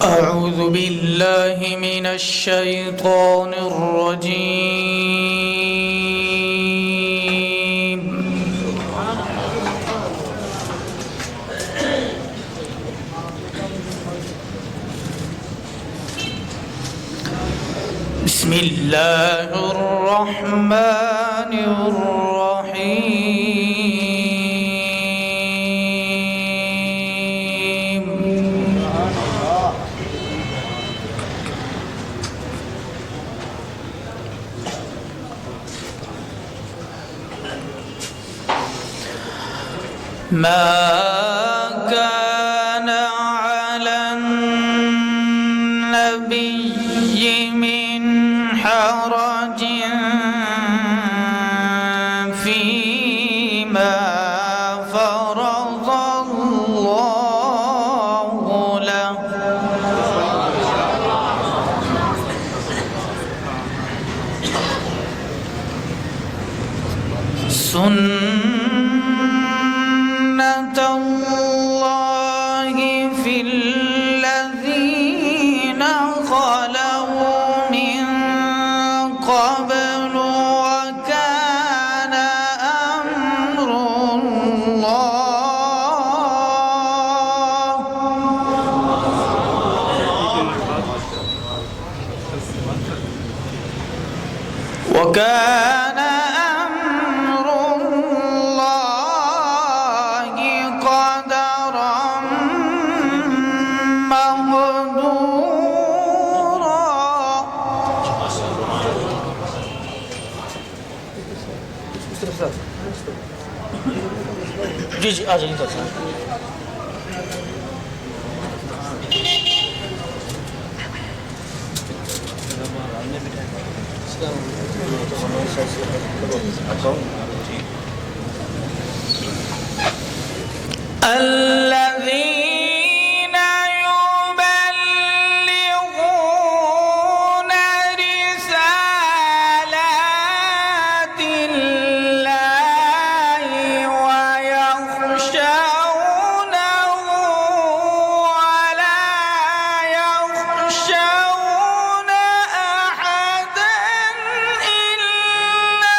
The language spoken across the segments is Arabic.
أعوذ بالله من الشيطان الرجيم. بسم الله الرحمن الرحيم. ما كان على النبي من حرج فيما فرض الله له سنة الله في الذين خلوا من قبل وكان أمر الله قدرا مقدورا. جي आ जाइए सर. الذين يبلغون رسالات الله ويخشونه ولا يخشون أحدا إلا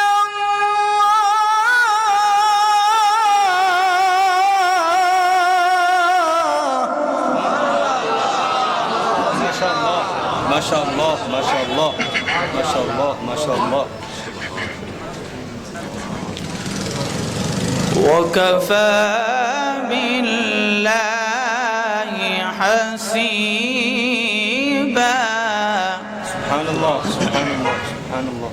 ما شاء الله ما شاء الله ما شاء الله ما شاء الله. وكفى بالله حسيبا. سبحان الله سبحان الله سبحان الله.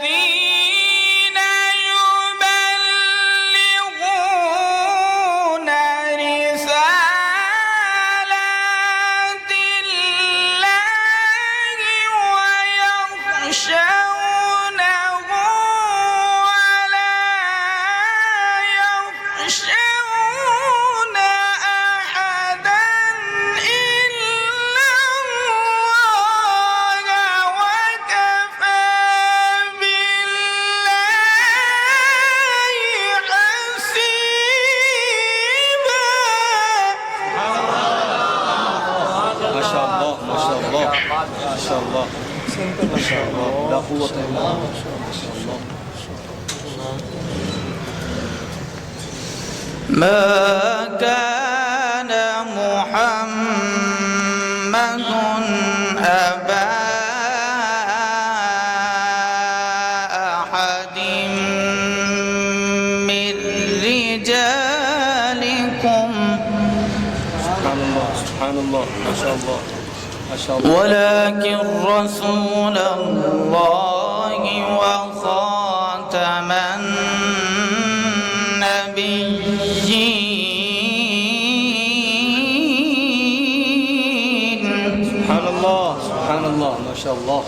الذين يبلغون رسالات الله ويخشونه ولا يخشون أحدا إلا الله وكفى بالله حسيبا. ما شاء الله ما شاء الله ما شاء الله ما شاء الله لا قوة إلا بالله. ما كان محمد أبا أحد من رجالكم سبحان الله سبحان الله ما شاء الله ما شاء الله. ولكن رسول الله وخاتم النبيين. سبحان الله سبحان الله ما شاء الله.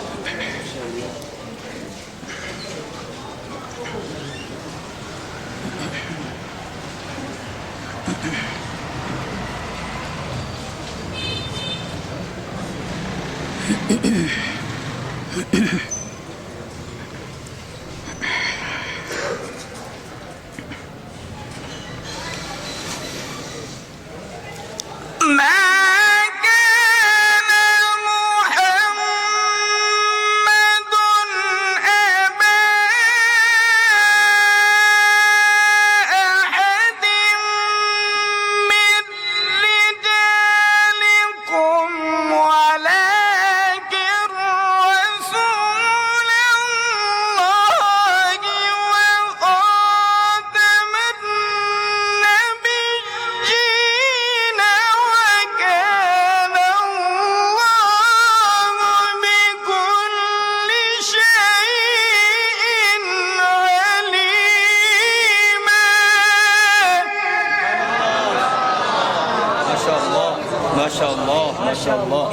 ما شاء الله ما شاء الله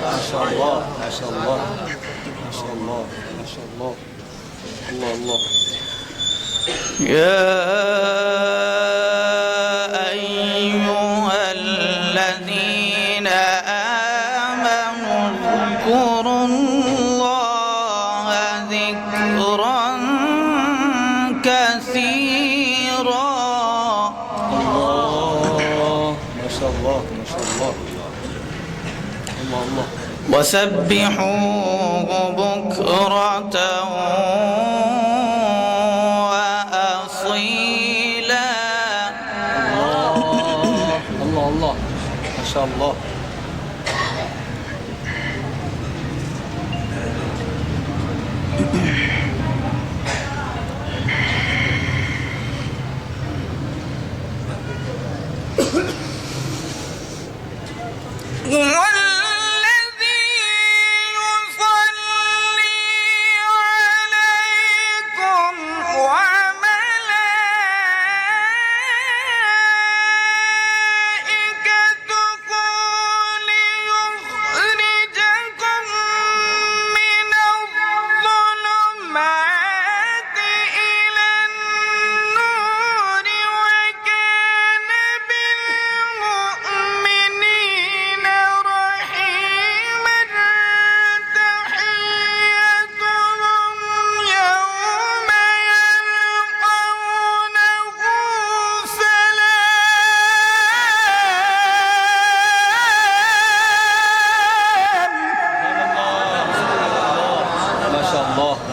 ما شاء الله ما شاء الله ما شاء الله ما شاء الله الله الله. يا أيها الذين آمنوا اذكروا الله ذكرا كثيرا. الله ما شاء الله ما شاء الله الله الله. وسبحوه بكرة وأصيلا. الله الله الله ما شاء الله.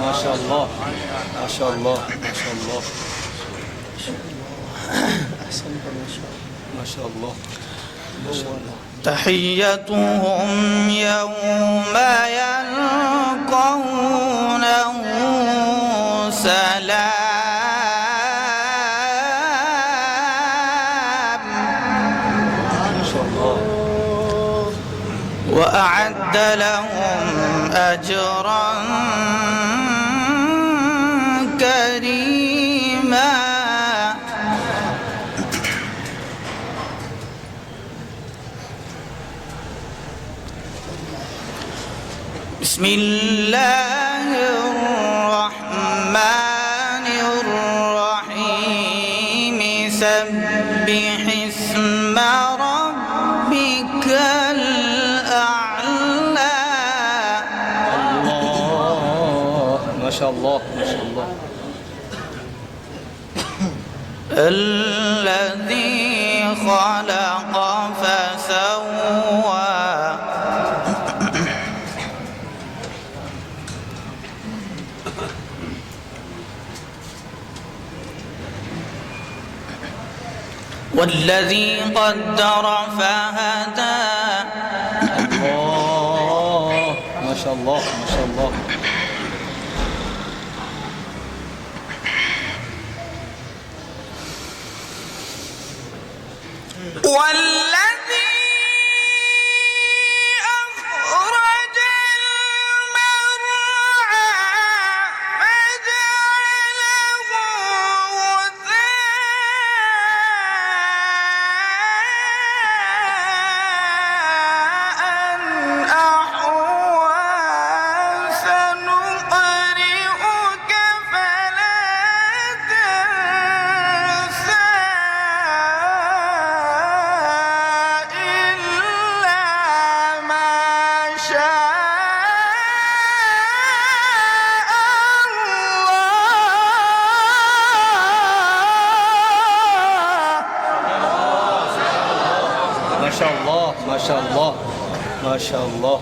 ما شاء الله ما شاء الله ما شاء الله. أحسنت ما شاء الله ما شاء الله. تحيتهم يوم يلقونه سلام. ما شاء الله. وأعد لهم أجرا كريما. بسم الله الرحمن الرحيم. سبح اسم ربك الأعلى. الله ما شاء الله ما شاء الله. الذي خلق فسوى. والذي قدر فهدى. الله ما شاء الله ما شاء الله. والذي أخرج المرعى فجعله غثاء أحوى. شاء الله ما شاء الله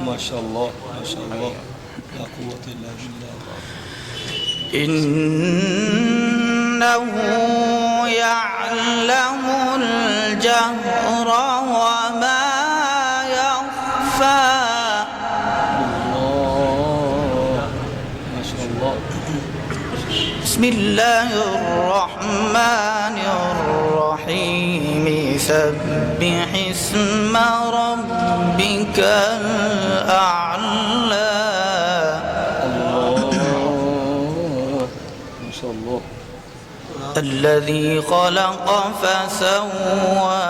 ما شاء الله ما شاء الله لا قوة إلا بالله. إنه يعلم الجهر وما يخفى. الله ما شاء الله. بسم الله الرحمن الرحيم سبح اسم ربك الأعلى. ما شاء الله. الذي خلق فسوى.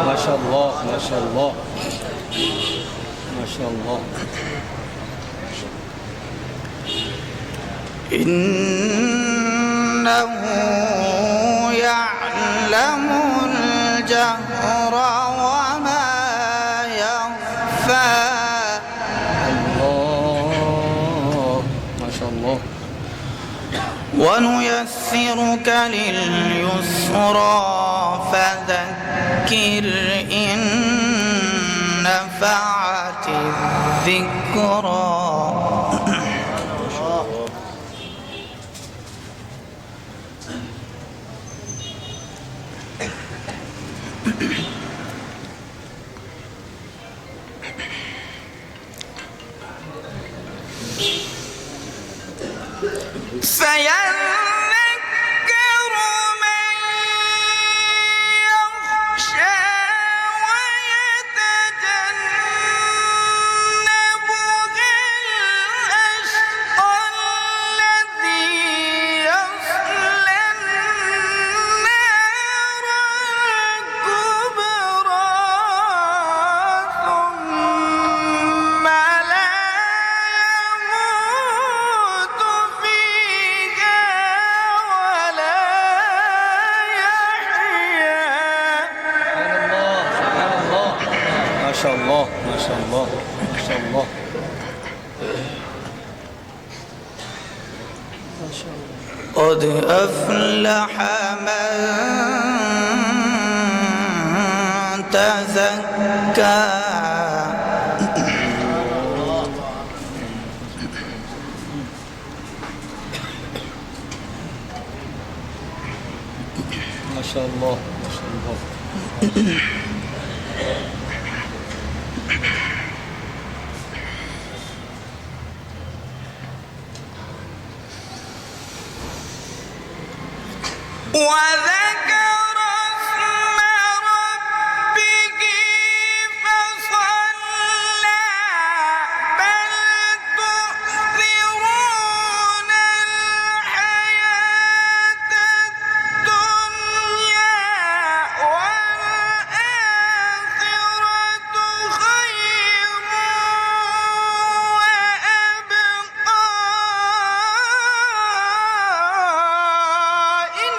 ما شاء الله ما شاء الله. إنه يعلم الجهر وما يخفى. الله ما شاء الله. ونيسرك لليسرى فذكر إن نفعت الذكرى. سيذكر من يخشى ويتجنبها الأشقى الذي يصلى النار الكبرى ثم لا يموت فيها ولا يحيا. سبحان الله ما شاء الله ما شاء الله ما شاء الله. قد أفلح من تزكى. ما شاء الله ما شاء الله. وذكر اسم ربه فصلى بل تؤثرون الحياة الدنيا والآخرة خير وأبقى. إن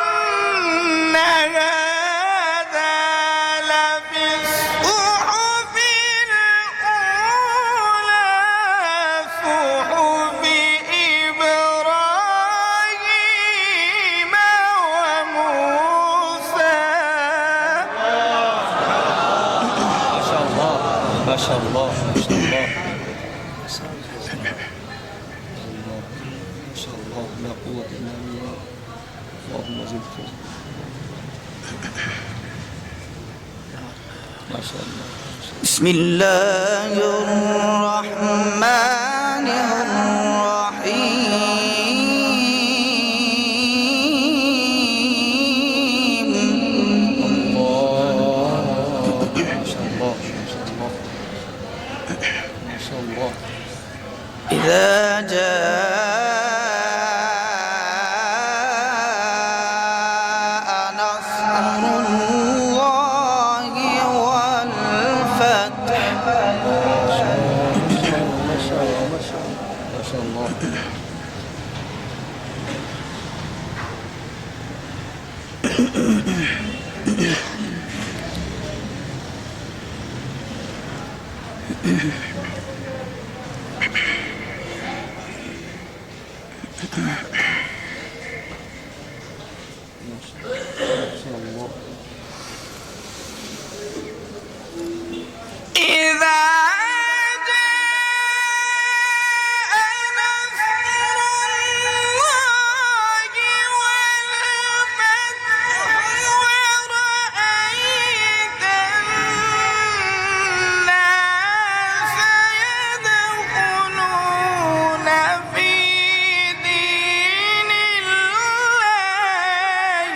شاء الله ما شاء الله ما شاء الله لا قوة إلا بالله اللهم زد فضلا ما شاء الله بسم الله الرحمن الرحيم الله ما شاء الله ما شاء الله ما شاء الله إذا جاء نصر الله والفتح ما شاء الله ما شاء الله ما شاء الله إذا جاء نصر الله والفتح ورأيت الناس يدخلون في دين الله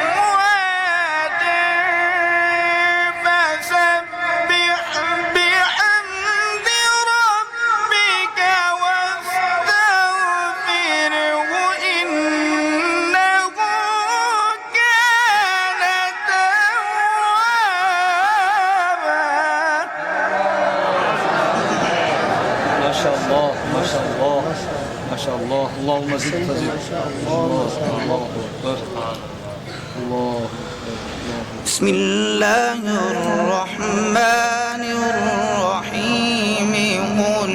أفواجا فسبح بحمد ربك واستغفره إنه كان توابا. ما شاء الله ما شاء الله ما شاء الله اللهم زد فزد الله أكبر الله أكبر بسم الله الرحمن الرحيم قل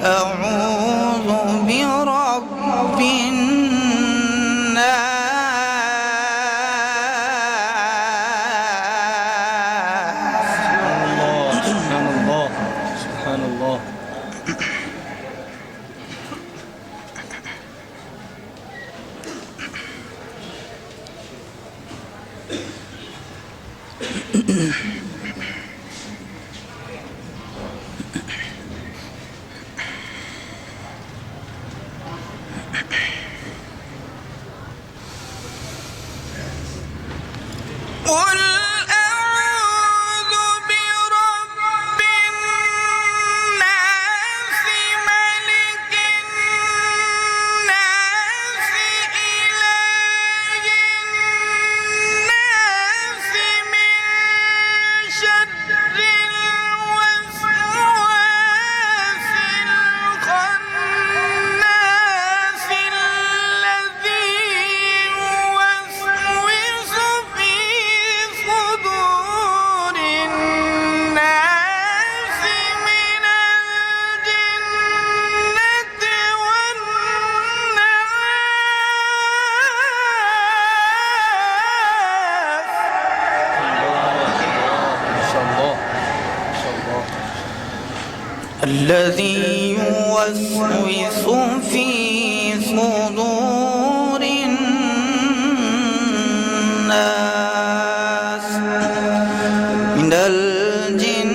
أعوذ برب الناس سبحان الله سبحان الله قل أعوذ برب الناس ملك الناس إله الناس من شر الوسواس الخناس الذي يوسوس في صدور الناس من الجنة والناس. ما شاء الله ما شاء الله الذي يوسوس في صدور الناس من الجنة